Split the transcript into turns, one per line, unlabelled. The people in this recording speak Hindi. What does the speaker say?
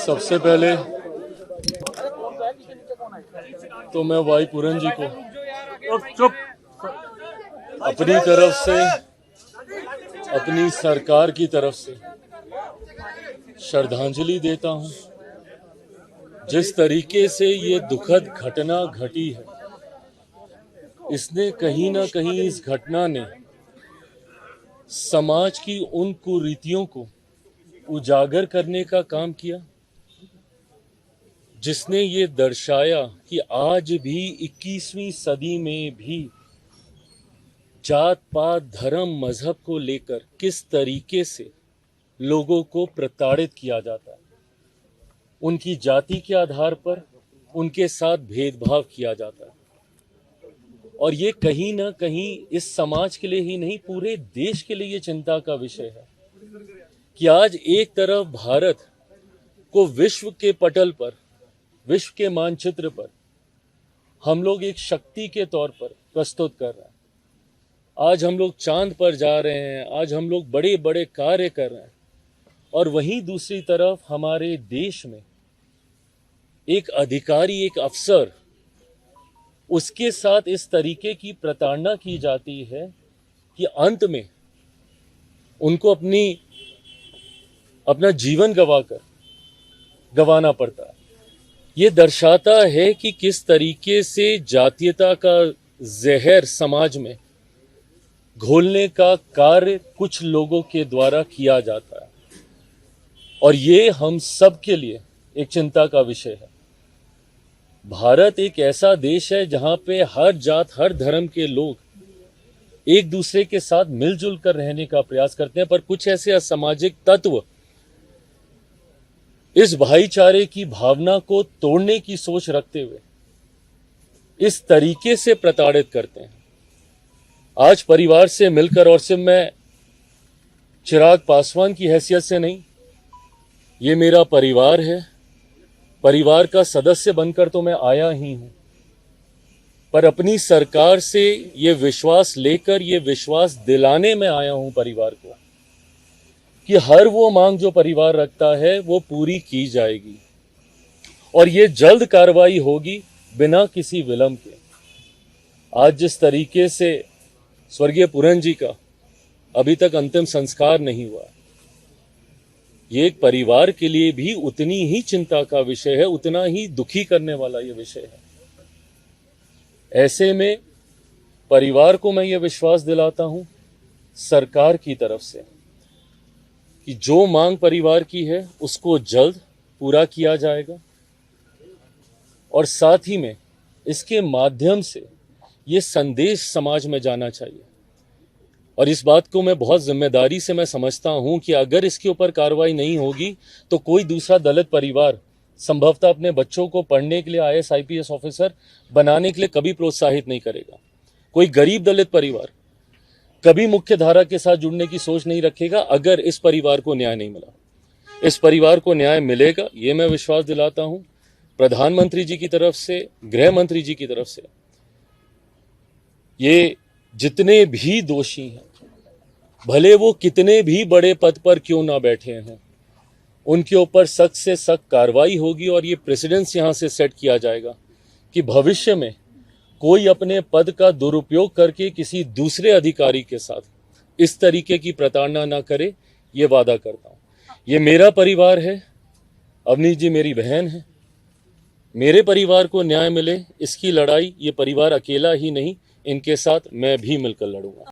सबसे पहले तो मैं वाई पूरन जी को अपनी तरफ से, अपनी सरकार की तरफ से श्रद्धांजलि देता हूं। जिस तरीके से ये दुखद घटना घटी है, इसने कहीं ना कहीं, इस घटना ने समाज की उन कुरीतियों को उजागर करने का काम किया, जिसने ये दर्शाया कि आज भी 21वीं सदी में भी जात पात धर्म मजहब को लेकर किस तरीके से लोगों को प्रताड़ित किया जाता है। उनकी जाति के आधार पर उनके साथ भेदभाव किया जाता है। और ये कहीं ना कहीं इस समाज के लिए ही नहीं, पूरे देश के लिए ये चिंता का विषय है कि आज एक तरफ भारत को विश्व के पटल पर, विश्व के मानचित्र पर हम लोग एक शक्ति के तौर पर प्रस्तुत कर रहे हैं। आज हम लोग चांद पर जा रहे हैं, आज हम लोग बड़े बड़े कार्य कर रहे हैं, और वहीं दूसरी तरफ हमारे देश में एक अधिकारी, एक अफसर, उसके साथ इस तरीके की प्रताड़ना की जाती है कि अंत में उनको अपना जीवन गंवाना पड़ता है। ये दर्शाता है कि किस तरीके से जातीयता का जहर समाज में घोलने का कार्य कुछ लोगों के द्वारा किया जाता है, और ये हम सब के लिए एक चिंता का विषय है। भारत एक ऐसा देश है जहां पे हर जात, हर धर्म के लोग एक दूसरे के साथ मिलजुल कर रहने का प्रयास करते हैं, पर कुछ ऐसे असामाजिक तत्व इस भाईचारे की भावना को तोड़ने की सोच रखते हुए इस तरीके से प्रताड़ित करते हैं। आज परिवार से मिलकर, और सिर्फ मैं चिराग पासवान की हैसियत से नहीं, ये मेरा परिवार है, परिवार का सदस्य बनकर तो मैं आया ही हूं, पर अपनी सरकार से ये विश्वास लेकर, ये विश्वास दिलाने में आया हूं परिवार को कि हर वो मांग जो परिवार रखता है वो पूरी की जाएगी, और ये जल्द कार्रवाई होगी बिना किसी विलंब के। आज जिस तरीके से स्वर्गीय पूरन जी का अभी तक अंतिम संस्कार नहीं हुआ, ये एक परिवार के लिए भी उतनी ही चिंता का विषय है, उतना ही दुखी करने वाला ये विषय है। ऐसे में परिवार को मैं ये विश्वास दिलाता हूं सरकार की तरफ से कि जो मांग परिवार की है उसको जल्द पूरा किया जाएगा, और साथ ही में इसके माध्यम से ये संदेश समाज में जाना चाहिए। और इस बात को मैं बहुत जिम्मेदारी से मैं समझता हूं कि अगर इसके ऊपर कार्रवाई नहीं होगी तो कोई दूसरा दलित परिवार संभवतः अपने बच्चों को पढ़ने के लिए IAS IPS ऑफिसर बनाने के लिए कभी प्रोत्साहित नहीं करेगा। कोई गरीब दलित परिवार कभी मुख्य धारा के साथ जुड़ने की सोच नहीं रखेगा अगर इस परिवार को न्याय नहीं मिला। इस परिवार को न्याय मिलेगा, ये मैं विश्वास दिलाता हूं प्रधानमंत्री जी की तरफ से, गृह मंत्री जी की तरफ से। ये जितने भी दोषी हैं, भले वो कितने भी बड़े पद पर क्यों ना बैठे हैं, उनके ऊपर सख्त से सख्त कार्रवाई होगी, और ये प्रेसिडेंस यहां से सेट किया जाएगा कि भविष्य में कोई अपने पद का दुरुपयोग करके किसी दूसरे अधिकारी के साथ इस तरीके की प्रताड़ना ना करे। ये वादा करता हूं। ये मेरा परिवार है, अवनीश जी मेरी बहन है, मेरे परिवार को न्याय मिले, इसकी लड़ाई ये परिवार अकेला ही नहीं, इनके साथ मैं भी मिलकर लड़ूंगा।